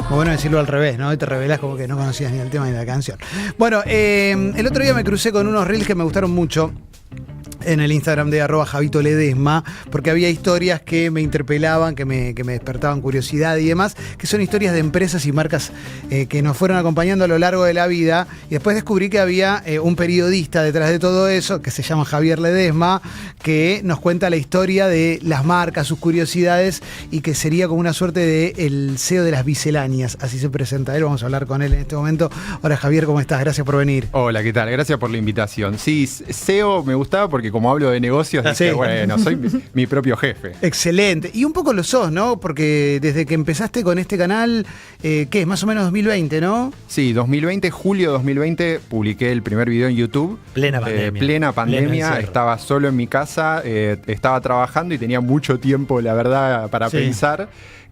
Muy bueno decirlo al revés, ¿no? Y te revelás como que no conocías ni el tema ni la canción. Bueno, el otro día me crucé con unos reels que me gustaron mucho en el Instagram de @JavitoLedesma, porque había historias que me interpelaban, que me despertaban curiosidad y demás, que son historias de empresas y marcas que nos fueron acompañando a lo largo de la vida. Y después descubrí que había un periodista detrás de todo eso, que se llama Javier Ledesma, que nos cuenta la historia de las marcas, sus curiosidades, y que sería como una suerte de el CEO de las misceláneas. Así se presenta él, vamos a hablar con él en este momento. Hola Javier, ¿cómo estás? Gracias por venir. Hola, ¿qué tal? Gracias por la invitación. Sí, SEO me gustaba porque como hablo de negocios, dije, bueno, soy mi propio jefe. Excelente. Y un poco lo sos, ¿no? Porque desde que empezaste con este canal, ¿qué es? Más o menos 2020, ¿no? Sí, 2020, julio 2020, publiqué el primer video en YouTube. Plena pandemia. Plena pandemia, estaba solo en mi casa, estaba trabajando y tenía mucho tiempo, la verdad, para pensar.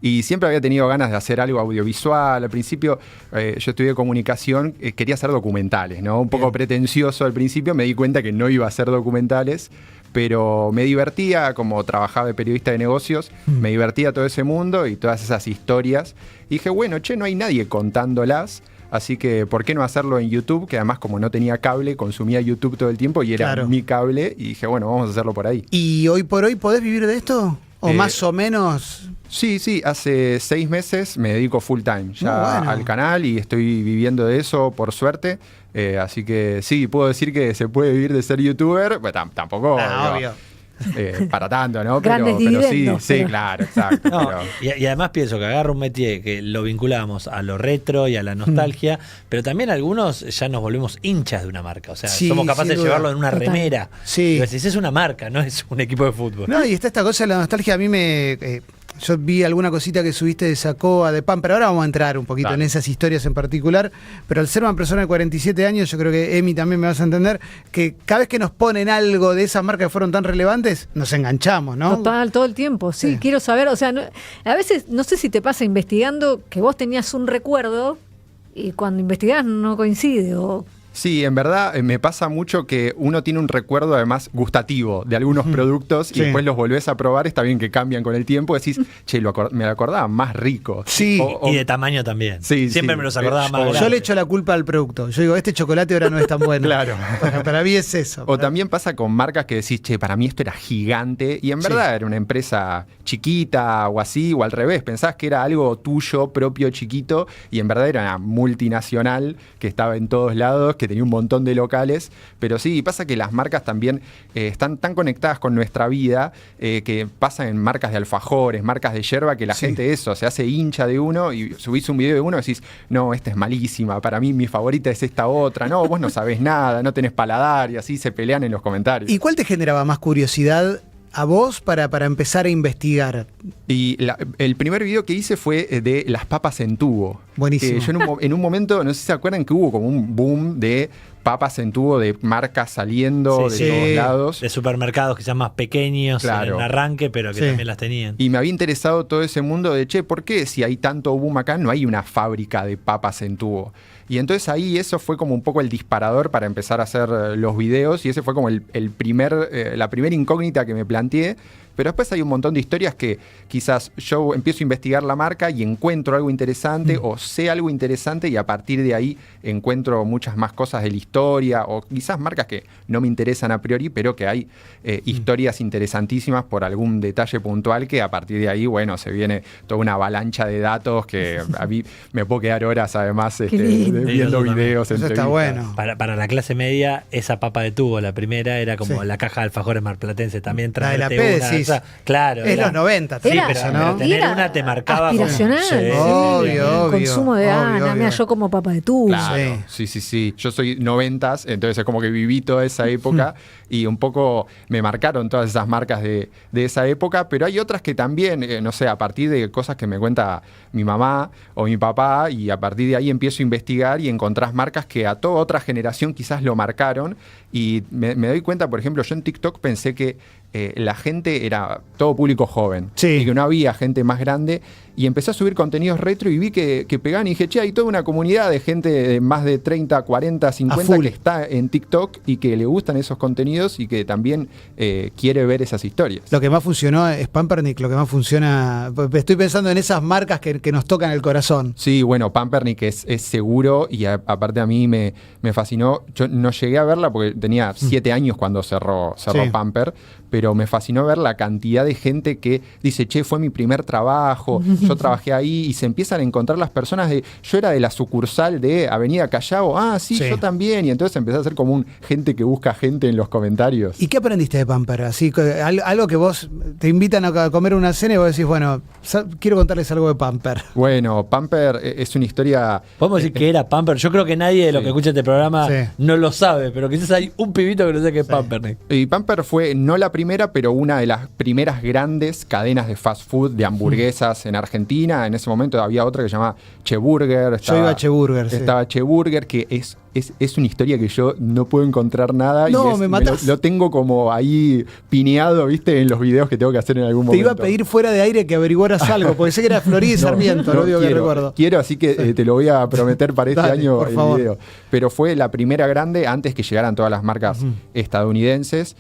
Y siempre había tenido ganas de hacer algo audiovisual. Al principio yo estudié comunicación, quería hacer documentales, ¿no? Un poco pretencioso al principio, me di cuenta que no iba a hacer documentales, pero me divertía, como trabajaba de periodista de negocios, me divertía todo ese mundo y todas esas historias. Y dije, bueno, no hay nadie contándolas. Así que, ¿por qué no hacerlo en YouTube? Que además, como no tenía cable, consumía YouTube todo el tiempo y era mi cable. Y dije, bueno, vamos a hacerlo por ahí. ¿Y hoy por hoy podés vivir de esto? ¿O más o menos? Sí, hace 6 meses me dedico full time ya al canal y estoy viviendo de eso, por suerte. Así que sí, puedo decir que se puede vivir de ser youtuber, pero tampoco obvio. Para tanto, ¿no? Grandes pero sí, claro, exacto. No, pero... y además pienso que agarra un métier que lo vinculamos a lo retro y a la nostalgia, pero también algunos ya nos volvemos hinchas de una marca. O sea, somos capaces de llevarlo en una remera. Sí. Pero si es una marca, no es un equipo de fútbol. No, y está esta cosa de la nostalgia, a mí yo vi alguna cosita que subiste de Sacoa, de Pan, pero ahora vamos a entrar un poquito en esas historias en particular. Pero al ser una persona de 47 años, yo creo que Emi también me vas a entender, que cada vez que nos ponen algo de esas marcas que fueron tan relevantes, nos enganchamos, ¿no? Total, todo el tiempo, sí. Quiero saber, o sea, a veces, no sé si te pasa investigando que vos tenías un recuerdo y cuando investigás no coincide, o... Sí, en verdad me pasa mucho que uno tiene un recuerdo además gustativo de algunos productos y después los volvés a probar, está bien que cambian con el tiempo, decís, me lo acordaba más rico. Sí, y de tamaño también. Siempre me los acordaba más grandes. Yo le echo la culpa al producto. Yo digo, este chocolate ahora no es tan bueno. Claro. Para mí es eso. O también pasa con marcas que decís, para mí esto era gigante y en verdad era una empresa chiquita o así, o al revés, pensás que era algo tuyo, propio, chiquito, y en verdad era una multinacional que estaba en todos lados, que tenía un montón de locales, pero sí, pasa que las marcas también están tan conectadas con nuestra vida que pasan en marcas de alfajores, marcas de yerba, que la gente se hace hincha de uno y subís un video de uno y decís, no, esta es malísima, para mí mi favorita es esta otra, no, vos no sabés nada, no tenés paladar, y así se pelean en los comentarios. ¿Y cuál te generaba más curiosidad a vos para empezar a investigar? Y el primer video que hice fue de las papas en tubo. Buenísimo. Yo en un momento, no sé si se acuerdan, que hubo como un boom de papas en tubo, de marcas saliendo de todos lados. De supermercados quizás más pequeños en arranque, pero que también las tenían. Y me había interesado todo ese mundo de, ¿por qué si hay tanto boom acá no hay una fábrica de papas en tubo? Y entonces ahí eso fue como un poco el disparador para empezar a hacer los videos y ese fue como la primera incógnita que me planteé. Pero después hay un montón de historias que quizás yo empiezo a investigar la marca y encuentro algo interesante o sé algo interesante y a partir de ahí encuentro muchas más cosas de la historia o quizás marcas que no me interesan a priori, pero que hay historias interesantísimas por algún detalle puntual que a partir de ahí, se viene toda una avalancha de datos que a mí me puedo quedar horas además viendo videos. Eso está bueno. Para la clase media, esa papa de tubo, la primera, era como la caja de alfajores marplatense. También traerte una. Claro. Es los 90. Sí, pero tener una te marcaba aspiracional. Obvio. Consumo de mira, yo como papa de tubo. Claro, sí. Yo soy 90s, entonces es como que viví toda esa época y un poco me marcaron todas esas marcas de esa época, pero hay otras que también, a partir de cosas que me cuenta mi mamá o mi papá, y a partir de ahí empiezo a investigar y encontrás marcas que a toda otra generación quizás lo marcaron, y me doy cuenta, por ejemplo, yo en TikTok pensé que la gente era todo público joven y que no había gente más grande, y empecé a subir contenidos retro y vi que pegaban y dije, che, hay toda una comunidad de gente de más de 30, 40, 50 que está en TikTok y que le gustan esos contenidos y que también quiere ver esas historias. Lo que más funcionó es Pampernick, lo que más funciona, estoy pensando en esas marcas que nos tocan el corazón. Sí, bueno, Pampernick es seguro y aparte a mí me fascinó. Yo no llegué a verla porque tenía 7 años cuando cerró Sí. Pamper, pero me fascinó ver la cantidad de gente que dice, che, fue mi primer trabajo, yo trabajé ahí, y se empiezan a encontrar las personas de, yo era de la sucursal de Avenida Callao, sí, yo también, y entonces empecé a ser como un gente que busca gente en los comentarios. ¿Y qué aprendiste de Pamper? Así, algo que vos te invitan a comer una cena y vos decís, bueno, quiero contarles algo de Pamper. Bueno, Pamper es una historia... Podemos decir que era Pamper. Yo creo que nadie de los que escucha este programa no lo sabe, pero quizás hay un pibito que no sé qué es Pampernick. Y Pamper fue no la primera, pero una de las primeras grandes cadenas de fast food, de hamburguesas en Argentina. En ese momento había otra que se llamaba Cheburger. Yo iba a Cheburger, sí. Estaba Cheburger, que es una historia que yo no puedo encontrar nada. No, me matás. Lo tengo como ahí pineado, ¿viste? En los videos que tengo que hacer en algún momento. Te iba a pedir fuera de aire que averiguaras algo, porque sé que era Florida y Sarmiento, lo único que recuerdo. Quiero, así que te lo voy a prometer para este Dale, año por el favor. video. Pero fue la primera grande antes que llegaran todas las marcas estadounidenses.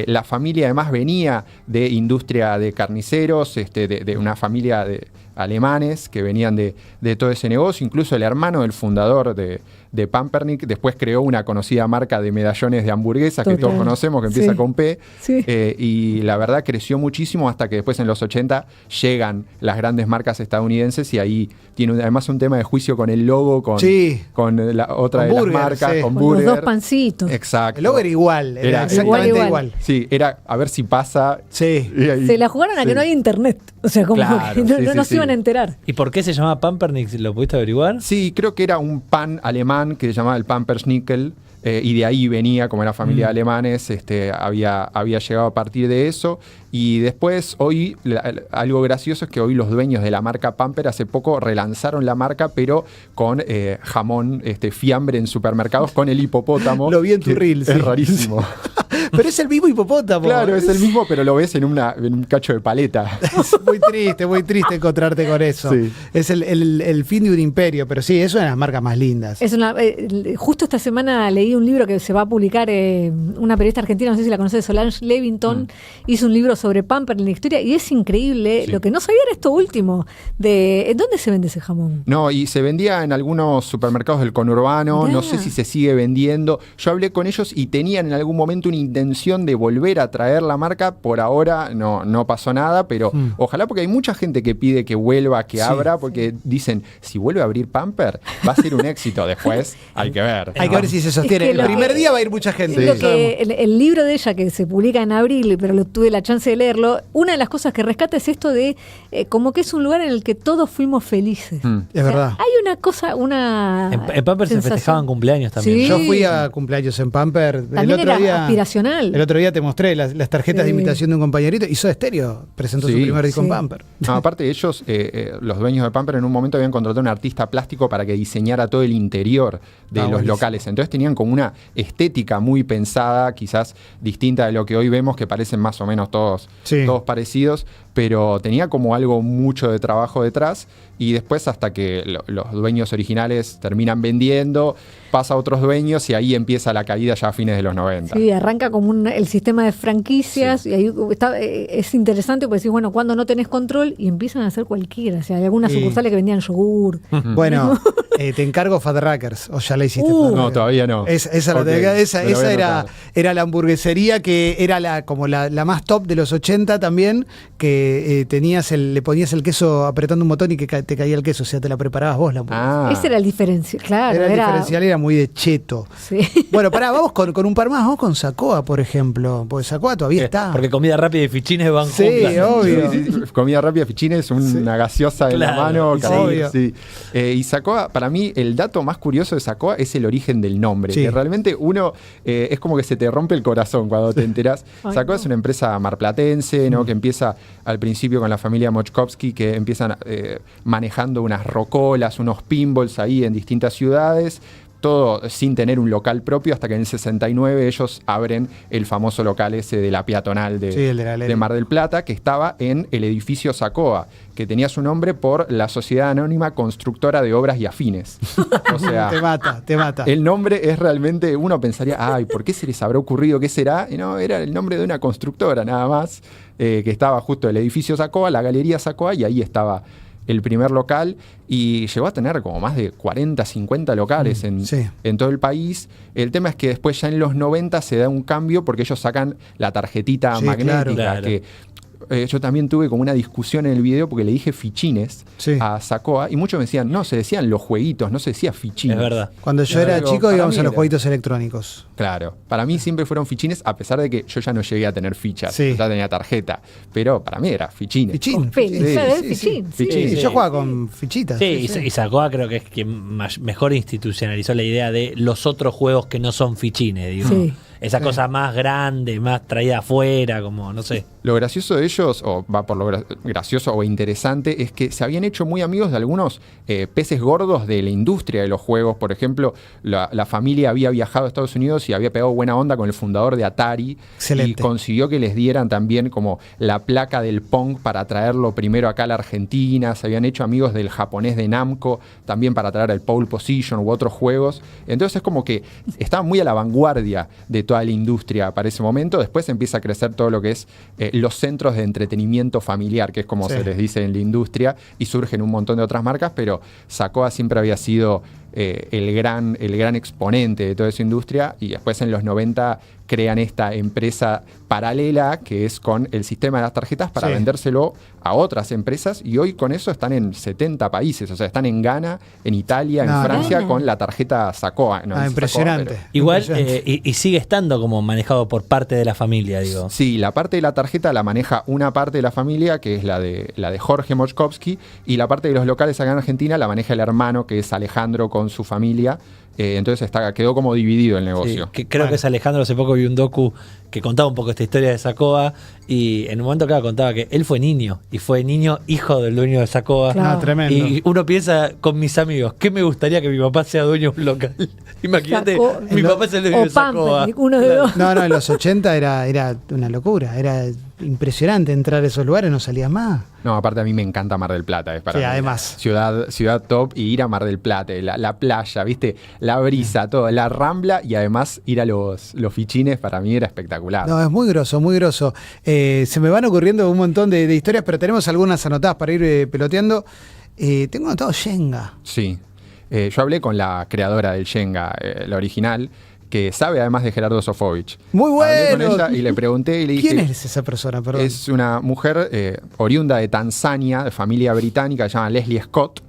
La familia además venía de industria de carniceros, de una familia de alemanes que venían de todo ese negocio. Incluso el hermano del fundador de Pampernick después creó una conocida marca de medallones de hamburguesas que todos conocemos, que empieza con P. Sí. Y la verdad creció muchísimo hasta que después en los 80 llegan las grandes marcas estadounidenses y ahí tiene además un tema de juicio con el logo, con la otra Con de las Burger, marcas, sí. con Con Burger. los 2 pancitos. Exacto. El logo era igual, era exactamente igual. Sí, era a ver si pasa. Sí. Y ahí- Se la jugaron a que no hay internet. O sea, como Claro, que sí, no sí, se iban a enterar. ¿Y por qué se llama Pampernick? ¿Lo pudiste averiguar? Sí, creo que era un pan alemán que se llamaba el Pamperschnickel, y de ahí venía, como era familia de alemanes, había llegado a partir de eso. Y después, hoy, algo gracioso es que hoy los dueños de la marca Pamper hace poco relanzaron la marca, pero con jamón, fiambre en supermercados con el hipopótamo. Lo vi en tu que reel, sí. Es rarísimo. Pero es el mismo hipopótamo. Claro, es el mismo, pero lo ves en un cacho de paleta. Es muy triste encontrarte con eso. Sí. Es el fin de un imperio, pero sí, es una de las marcas más lindas. Es justo esta semana leí un libro que se va a publicar, una periodista argentina, no sé si la conoces, Solange Levington, hizo un libro sobre Pamper en la historia y es increíble. Sí. Lo que no sabía era esto último, ¿en dónde se vende ese jamón? No, y se vendía en algunos supermercados del conurbano, Mirá. no sé si se sigue vendiendo. Yo hablé con ellos y tenían en algún momento una intención de volver a traer la marca. Por ahora no pasó nada, pero ojalá, porque hay mucha gente que pide que vuelva, que abra, porque dicen, si vuelve a abrir Pamper, va a ser un éxito. Después hay que ver. Hay que ver si se sostiene. Es que El primer día va a ir mucha gente. Lo que el libro de ella, que se publica en abril, pero tuve la chance de leerlo, una de las cosas que rescata es esto de como que es un lugar en el que todos fuimos felices. Es verdad. Hay una cosa, En Pamper se sensación. festejaban cumpleaños también. Sí. Yo fui a cumpleaños en Pamper. También era aspiracional. El otro día te mostré las tarjetas de Sí. invitación de un compañerito y Soda Stereo presentó su Sí. primer disco en Sí. Pamper. No, aparte ellos, los dueños de Pamper, en un momento habían contratado a un artista plástico para que diseñara todo el interior de los buenísimo. locales. Entonces tenían como una estética muy pensada, quizás distinta de lo que hoy vemos, que parecen más o menos todos parecidos, pero tenía como algo mucho de trabajo detrás. Y después, hasta que los dueños originales terminan vendiendo, pasa a otros dueños y ahí empieza la caída ya a fines de los 90. Sí, arranca como el sistema de franquicias y ahí es interesante porque decís, bueno, cuando no tenés control y empiezan a hacer cualquiera. O sea, hay algunas sucursales que vendían yogur. Bueno, te encargo Fat Rackers, o ya la hiciste. Fat No, Rackers. todavía no. Esa Ok, me lo voy a anotar. era la hamburguesería que era como la más top de los 80 también, que le ponías el queso apretando un botón y que te caía el queso, o sea, te la preparabas vos la hamburguesa. Ese era el diferencial, claro. Era el diferencial, era muy de cheto. Sí. Bueno, vamos con un par más, vamos con Sacoa, por ejemplo, porque Sacoa todavía está. Porque comida rápida y fichines van Sí, juntas. obvio. Sí, comida rápida, fichines, una gaseosa en la Claro, mano. sí, obvio. Sí. Y Sacoa, para mí, el dato más curioso de Sacoa es el origen del nombre. Sí. Que realmente uno es como que se te rompe el corazón cuando te enterás. Ay, Sacoa no. es una empresa marplatense, ¿no? Que empieza al principio con la familia Mochkovsky, que empiezan manejando unas rocolas, unos pinballs ahí en distintas ciudades. todo sin tener un local propio, hasta que en el 69 ellos abren el famoso local ese de la peatonal de Mar del Plata, que estaba en el edificio Sacoa, que tenía su nombre por la Sociedad Anónima Constructora de Obras y Afines. O sea, te mata. El nombre es realmente, uno pensaría, ay, ¿por qué se les habrá ocurrido? ¿Qué será? Y no, era el nombre de una constructora nada más, que estaba justo el edificio Sacoa, la Galería Sacoa, y ahí estaba el primer local, y llegó a tener como más de 40, 50 locales en todo el país. El tema es que después ya en los 90 se da un cambio porque ellos sacan la tarjetita magnética, claro. que yo también tuve como una discusión en el video porque le dije fichines a Sacoa, y muchos me decían, no, se decían los jueguitos, no se decía fichines. Es verdad. Cuando yo era chico íbamos a los jueguitos electrónicos. Claro, para mí siempre fueron fichines, a pesar de que yo ya no llegué a tener fichas, yo ya tenía tarjeta, pero para mí era fichines. Fichín. Yo jugaba con fichitas. Sí, y Sacoa creo que es quien mejor institucionalizó la idea de los otros juegos que no son fichines, digo. Sí. Esa cosa más grande, más traída afuera, como, no sé. Lo gracioso de ellos, o va por lo gracioso o interesante, es que se habían hecho muy amigos de algunos peces gordos de la industria de los juegos. Por ejemplo, la familia había viajado a Estados Unidos y había pegado buena onda con el fundador de Atari. Excelente. Y consiguió que les dieran también como la placa del Pong para traerlo primero acá a la Argentina. Se habían hecho amigos del japonés de Namco, también para traer el Pole Position u otros juegos. Entonces es como que estaban muy a la vanguardia de toda la industria para ese momento. Después empieza a crecer todo lo que es los centros de entretenimiento familiar, que es como se les dice en la industria, y surgen un montón de otras marcas, pero Sacoa siempre había sido el gran exponente de toda esa industria, y después en los 90 crean esta empresa paralela que es con el sistema de las tarjetas para vendérselo a otras empresas, y hoy con eso están en 70 países, o sea, están en Ghana, en Italia, en Francia, con la tarjeta Sacoa. Impresionante. Sacoa, igual, y sigue estando como manejado por parte de la familia, digo. Sí, la parte de la tarjeta la maneja una parte de la familia, que es la de Jorge Mochkovsky, y la parte de los locales acá en Argentina la maneja el hermano, que es Alejandro, con su familia. Entonces quedó como dividido el negocio. Sí, creo que es Alejandro. Hace poco vi un docu que contaba un poco esta historia de Sacoa, y en un momento contaba que él fue niño, y fue niño hijo del dueño de Sacoa. Claro. Tremendo. Y uno piensa con mis amigos, ¿qué me gustaría que mi papá sea dueño de un local? Imagínate, mi papá es el dueño de Sacoa. Pamper, uno de dos. No, en los 80 era una locura, era impresionante entrar a esos lugares, no salías más. No, aparte a mí me encanta Mar del Plata, es para mí además. ciudad top, y ir a Mar del Plata, la playa, ¿viste? La brisa, todo, la Rambla, y además ir a los fichines, para mí era espectacular. No, es muy groso, muy groso. Se me van ocurriendo un montón de historias, pero tenemos algunas anotadas para ir peloteando. Tengo anotado Shenga. Sí. Yo hablé con la creadora del Shenga, la original, que sabe además de Gerardo Sofovich. Muy bueno. Hablé con ella y le pregunté y le dije... ¿Quién es esa persona? Perdón. Es una mujer oriunda de Tanzania, de familia británica, se llama Leslie Scott,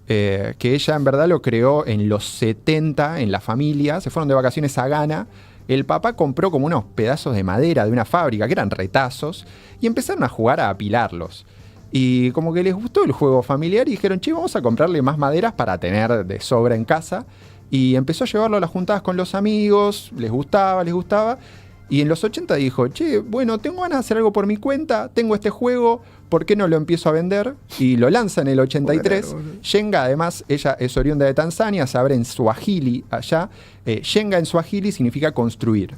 que ella en verdad lo creó en los 70 en la familia. Se fueron de vacaciones a Ghana. El papá compró como unos pedazos de madera de una fábrica, que eran retazos, y empezaron a jugar a apilarlos. Y como que les gustó el juego familiar y dijeron, che, vamos a comprarle más maderas para tener de sobra en casa. Y empezó a llevarlo a las juntadas con los amigos, les gustaba. Y en los 80 dijo, che, bueno, tengo ganas de hacer algo por mi cuenta, tengo este juego, ¿por qué no lo empiezo a vender? Y lo lanza en el 83. Shenga, además, ella es oriunda de Tanzania, se abre en Swahili allá. Shenga en Swahili significa construir.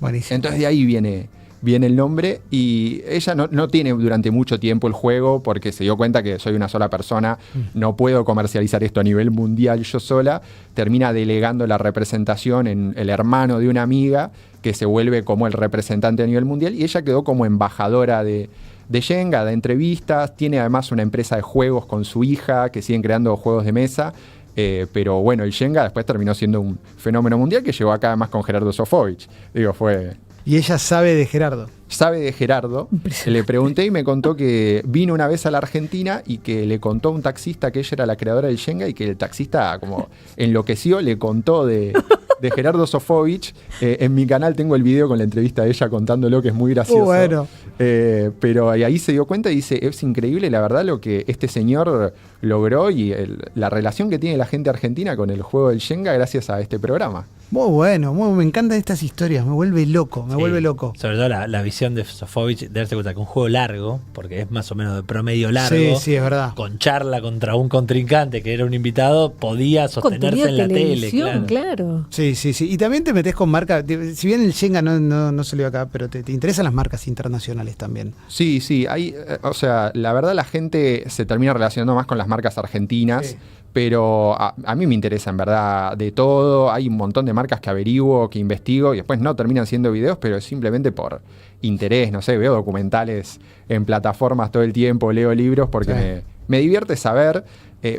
Buenísimo. Entonces de ahí viene el nombre, y ella no tiene durante mucho tiempo el juego porque se dio cuenta que soy una sola persona, no puedo comercializar esto a nivel mundial yo sola. Termina delegando la representación en el hermano de una amiga, que se vuelve como el representante a nivel mundial, y ella quedó como embajadora de Shenga, de entrevistas. Tiene además una empresa de juegos con su hija, que siguen creando juegos de mesa. Pero bueno, el Shenga después terminó siendo un fenómeno mundial, que llegó acá además con Gerardo Sofovich. Y ella sabe de Gerardo. Sabe de Gerardo. Le pregunté y me contó que vino una vez a la Argentina y que le contó a un taxista que ella era la creadora del Shenga, y que el taxista como enloqueció, le contó de de Gerardo Sofovich. En mi canal tengo el video con la entrevista de ella contándolo, que es muy gracioso. Bueno. Pero ahí se dio cuenta y dice, es increíble la verdad lo que este señor logró y la relación que tiene la gente argentina con el juego del Shenga gracias a este programa. Muy bueno, me encantan estas historias, me vuelve loco, vuelve loco. Sobre todo la visión de Sofovich de darse cuenta que un juego largo, porque es más o menos de promedio largo, sí, es verdad. con charla contra un contrincante que era un invitado, podía sostenerse en la tele. Claro. Sí. Y también te metes con marcas, si bien el Shenga no salió acá, pero te interesan las marcas internacionales también. Sí, hay, o sea, la verdad la gente se termina relacionando más con las marcas argentinas. Sí. Pero a mí me interesa en verdad de todo, hay un montón de marcas que averiguo, que investigo y después no terminan siendo videos, pero es simplemente por interés, no sé, veo documentales en plataformas todo el tiempo, leo libros porque me divierte saber,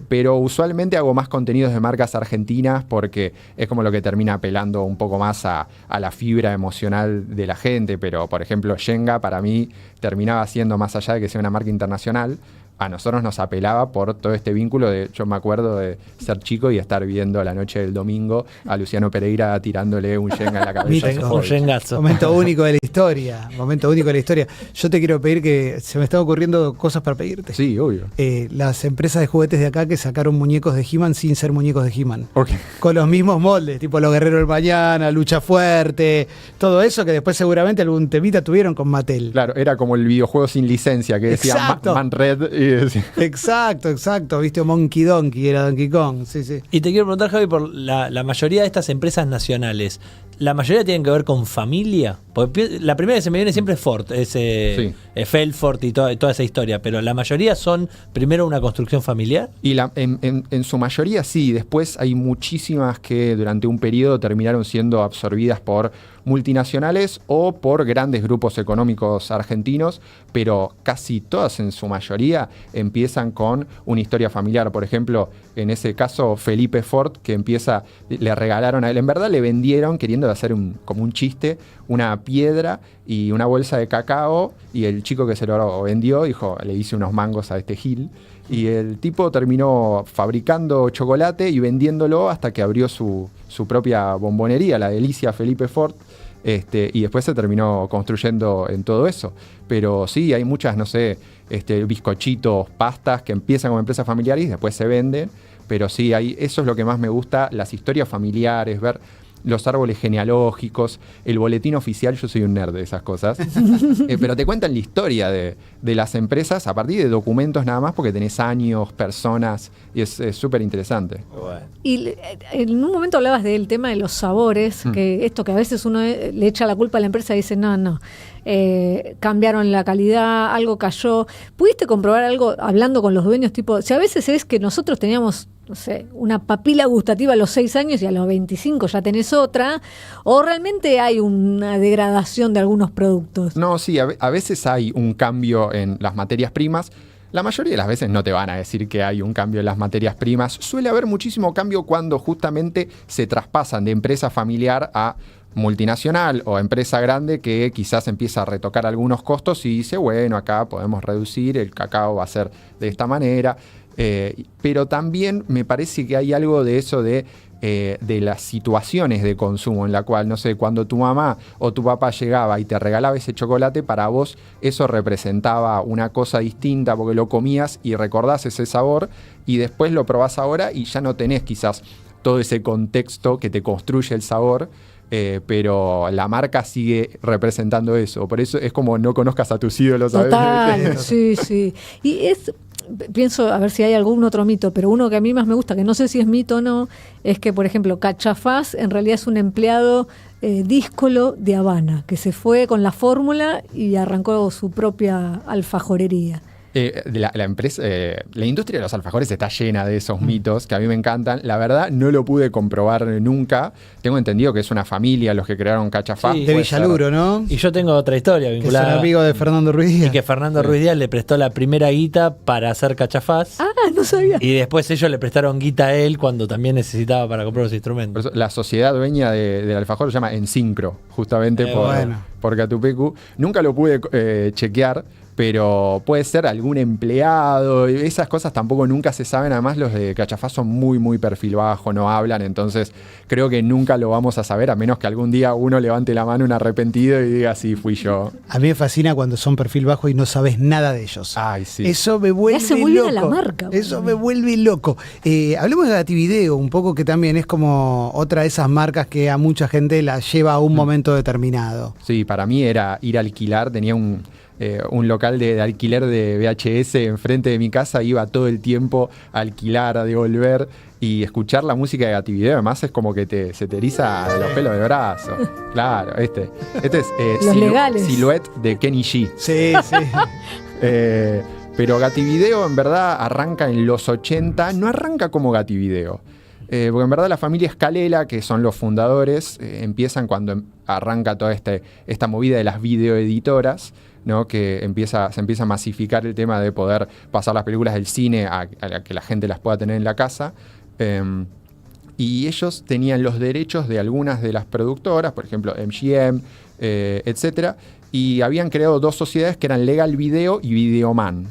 pero usualmente hago más contenidos de marcas argentinas porque es como lo que termina apelando un poco más a la fibra emocional de la gente, pero por ejemplo Shenga para mí terminaba siendo, más allá de que sea una marca internacional, a nosotros nos apelaba por todo este vínculo de, yo me acuerdo de ser chico y estar viendo la noche del domingo a Luciano Pereira tirándole un Shenga en la cabeza. Un Shengazo. Momento único de la historia. Yo te quiero pedir que se me están ocurriendo cosas para pedirte. Sí, obvio. Las empresas de juguetes de acá que sacaron muñecos de He-Man sin ser muñecos de He-Man. Okay. Con los mismos moldes, tipo Los Guerreros del Mañana, Lucha Fuerte, todo eso que después seguramente algún temita tuvieron con Mattel. Claro, era como el videojuego sin licencia que decía Man Red. Exacto, viste, Monkey Donkey, era Donkey Kong, sí. Y te quiero preguntar, Javi, por la mayoría de estas empresas nacionales, ¿la mayoría tienen que ver con familia? Porque la primera que se me viene siempre es Ford, Felford y toda esa historia, pero la mayoría son primero una construcción familiar. Y en su mayoría sí, después hay muchísimas que durante un periodo terminaron siendo absorbidas por multinacionales o por grandes grupos económicos argentinos, pero casi todas en su mayoría empiezan con una historia familiar. Por ejemplo, en ese caso Felipe Ford, que le regalaron a él, en verdad le vendieron queriendo hacer como un chiste, una piedra y una bolsa de cacao, y el chico que se lo vendió dijo, le hice unos mangos a este Gil, y el tipo terminó fabricando chocolate y vendiéndolo hasta que abrió su propia bombonería, la Delicia Felipe Ford, y después se terminó construyendo en todo eso. Pero sí, hay muchas, no sé, bizcochitos, pastas que empiezan como empresas familiares y después se venden, pero sí, eso es lo que más me gusta, las historias familiares, ver los árboles genealógicos, el boletín oficial. Yo soy un nerd de esas cosas, pero te cuentan la historia de las empresas a partir de documentos nada más, porque tenés años, personas, y es súper interesante. Bueno. Y en un momento hablabas del tema de los sabores, que a veces uno le echa la culpa a la empresa y dice, no, cambiaron la calidad, algo cayó. ¿Pudiste comprobar algo hablando con los dueños? Tipo, si a veces es que nosotros teníamos, no sé, una papila gustativa a los 6 años y a los 25 ya tenés otra, o realmente hay una degradación de algunos productos. No, sí, a veces hay un cambio en las materias primas. La mayoría de las veces no te van a decir que hay un cambio en las materias primas. Suele haber muchísimo cambio cuando justamente se traspasan de empresa familiar a multinacional o empresa grande, que quizás empieza a retocar algunos costos y dice, bueno, acá podemos reducir, el cacao va a ser de esta manera. Pero también me parece que hay algo de eso de las situaciones de consumo, en la cual, no sé, cuando tu mamá o tu papá llegaba y te regalaba ese chocolate, para vos eso representaba una cosa distinta porque lo comías y recordás ese sabor, y después lo probás ahora y ya no tenés quizás todo ese contexto que te construye el sabor. Pero la marca sigue representando eso. Por eso es como no conozcas a tus ídolos. Total, sí. Y pienso, a ver si hay algún otro mito, pero uno que a mí más me gusta, que no sé si es mito o no, es que, por ejemplo, Cachafaz en realidad es un empleado díscolo de Habana, que se fue con la fórmula y arrancó su propia alfajorería. La empresa, la industria de los alfajores está llena de esos mitos que a mí me encantan. La verdad no lo pude comprobar nunca. Tengo entendido que es una familia los que crearon Cachafaz. Sí, de Villaluro, ¿no? Y yo tengo otra historia vinculada. Que es un amigo de Fernando Ruiz Díaz. Y que Fernando Ruiz Díaz le prestó la primera guita para hacer Cachafaz. Ah, no sabía. Y después ellos le prestaron guita a él cuando también necesitaba para comprar los instrumentos. Por eso, la sociedad dueña del alfajor se llama Ensincro, justamente por Catupecu. Nunca lo pude chequear, pero puede ser algún empleado, esas cosas tampoco nunca se saben. Además los de Cachafaz son muy, muy perfil bajo, no hablan, entonces creo que nunca lo vamos a saber, a menos que algún día uno levante la mano un arrepentido y diga, sí, fui yo. A mí me fascina cuando son perfil bajo y no sabes nada de ellos. Ay, sí. Eso me vuelve Le hace muy bien loco. a la marca. Eso me vuelve loco. Hablemos de Gativideo, un poco, que también es como otra de esas marcas que a mucha gente la lleva a un momento determinado. Sí, para mí era ir a alquilar, tenía un local de alquiler de VHS enfrente de mi casa, iba todo el tiempo a alquilar, a devolver y escuchar la música de Gativideo. Además es como que se te eriza los pelos de brazo. Claro, este es Los legales. Silhouette de Kenny G. Sí, sí. Pero Gativideo en verdad arranca en los 80, no arranca como Gativideo. Porque en verdad la familia Escalela, que son los fundadores, empiezan cuando arranca toda esta movida de las videoeditoras, ¿no? Que se empieza a masificar el tema de poder pasar las películas del cine a que la gente las pueda tener en la casa. Y ellos tenían los derechos de algunas de las productoras, por ejemplo MGM, etcétera, y habían creado 2 sociedades que eran Legal Video y Videoman.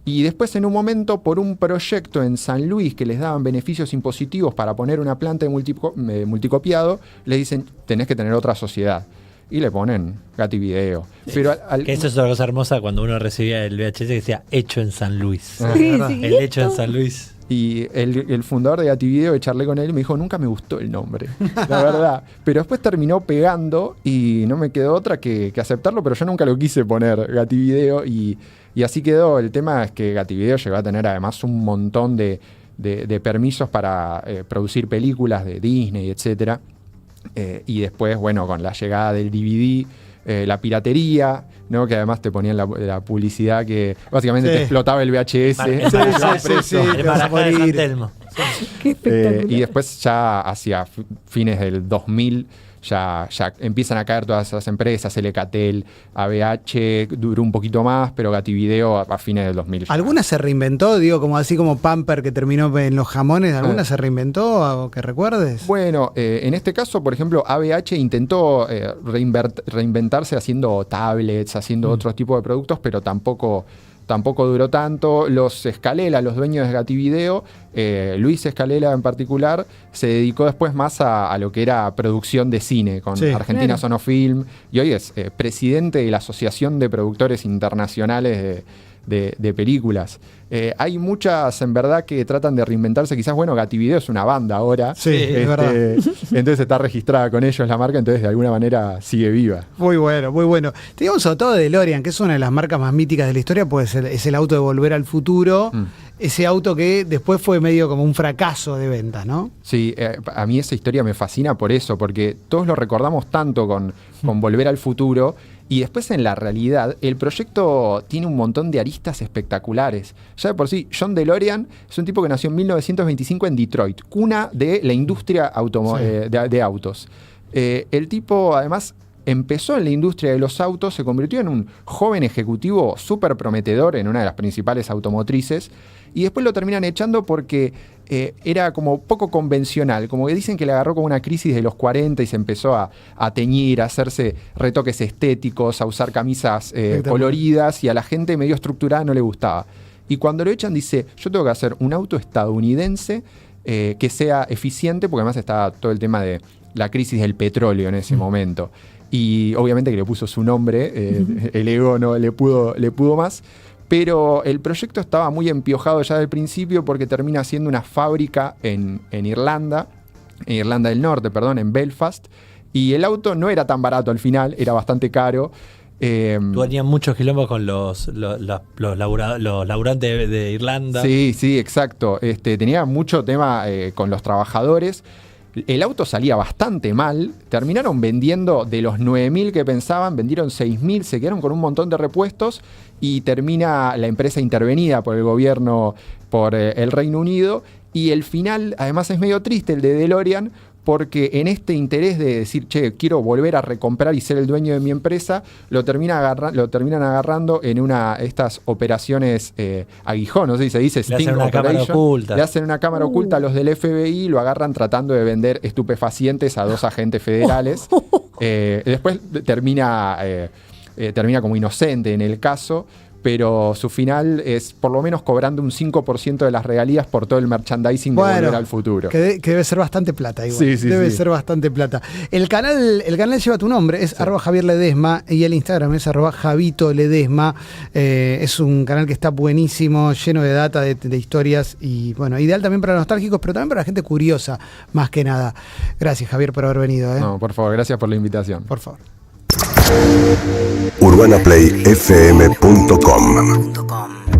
Y después, en un momento, por un proyecto en San Luis que les daban beneficios impositivos para poner una planta de multicopiado, les dicen, tenés que tener otra sociedad. Y le ponen Gativideo. Pero que eso es una cosa hermosa cuando uno recibía el VHS que decía hecho en San Luis. Sí, El hecho en San Luis. Y el fundador de Gativideo, charlé con él y me dijo, nunca me gustó el nombre, la verdad. Pero después terminó pegando y no me quedó otra que aceptarlo, pero yo nunca lo quise poner, Gativideo, y así quedó. El tema es que Gativideo llegó a tener además un montón de permisos para producir películas de Disney, etcétera. Y después, bueno, con la llegada del DVD, la piratería, ¿no? Que además te ponían la publicidad que básicamente te explotaba el VHS. El Marajá de San Telmo. Qué espectacular. Y después ya hacia fines del 2000 ya empiezan a caer todas esas empresas, Elecatel, ABH, duró un poquito más, pero Gativideo a fines del 2000. ¿Alguna se reinventó? Digo, como así como Pamper que terminó en los jamones, ¿alguna se reinventó? ¿Algo que recuerdes? Bueno, en este caso, por ejemplo, ABH intentó reinventarse haciendo tablets, haciendo otros tipos de productos, pero tampoco duró tanto. Los Escalela, los dueños de Gativideo, Luis Escalela en particular, se dedicó después más a lo que era producción de cine con Argentina Sonofilm, y hoy es presidente de la Asociación de Productores Internacionales de películas. Hay muchas en verdad que tratan de reinventarse. Quizás, bueno, Gativideo es una banda ahora. Sí, es verdad. Entonces está registrada con ellos la marca, entonces de alguna manera sigue viva. Muy bueno, muy bueno. Teníamos sobre todo de DeLorean, que es una de las marcas más míticas de la historia, pues es el auto de Volver al Futuro. Ese auto que después fue medio como un fracaso de ventas, ¿no? Sí, a mí esa historia me fascina por eso, porque todos lo recordamos tanto con Volver al Futuro, y después en la realidad el proyecto tiene un montón de aristas espectaculares. Ya de por sí, John DeLorean es un tipo que nació en 1925 en Detroit, cuna de la industria de autos. El tipo además empezó en la industria de los autos, se convirtió en un joven ejecutivo súper prometedor en una de las principales automotrices, y después lo terminan echando porque era como poco convencional, como que dicen que le agarró como una crisis de los 40 y se empezó a teñir, a hacerse retoques estéticos, a usar camisas coloridas, y a la gente medio estructurada no le gustaba. Y cuando lo echan dice, yo tengo que hacer un auto estadounidense que sea eficiente, porque además estaba todo el tema de la crisis del petróleo en ese momento. Y obviamente que le puso su nombre, el ego no le pudo más. Pero el proyecto estaba muy empiojado ya del principio porque termina siendo una fábrica en Irlanda del Norte, en Belfast. Y el auto no era tan barato al final, era bastante caro. Tenían muchos quilombos con los laburantes de Irlanda. Sí, exacto. Tenía mucho tema con los trabajadores. El auto salía bastante mal, terminaron vendiendo de los 9.000 que pensaban, vendieron 6.000, se quedaron con un montón de repuestos y termina la empresa intervenida por el gobierno, por el Reino Unido, y el final además es medio triste, el de DeLorean, porque en este interés de decir, che, quiero volver a recomprar y ser el dueño de mi empresa, lo terminan agarrando en estas operaciones aguijón, no sé si se dice Sting Operation. Le hacen una cámara oculta a los del FBI, lo agarran tratando de vender estupefacientes a 2 agentes federales. Después termina como inocente en el caso, pero su final es por lo menos cobrando un 5% de las regalías por todo el merchandising de Volver al Futuro. Que debe ser bastante plata igual. Sí, debe ser bastante plata. El canal lleva tu nombre, es @Javier Ledesma, y el Instagram es @Javito Ledesma. Es un canal que está buenísimo, lleno de data, de historias, y bueno, ideal también para nostálgicos, pero también para la gente curiosa, más que nada. Gracias, Javier, por haber venido. No, por favor, gracias por la invitación. Por favor. UrbanaPlayFM.com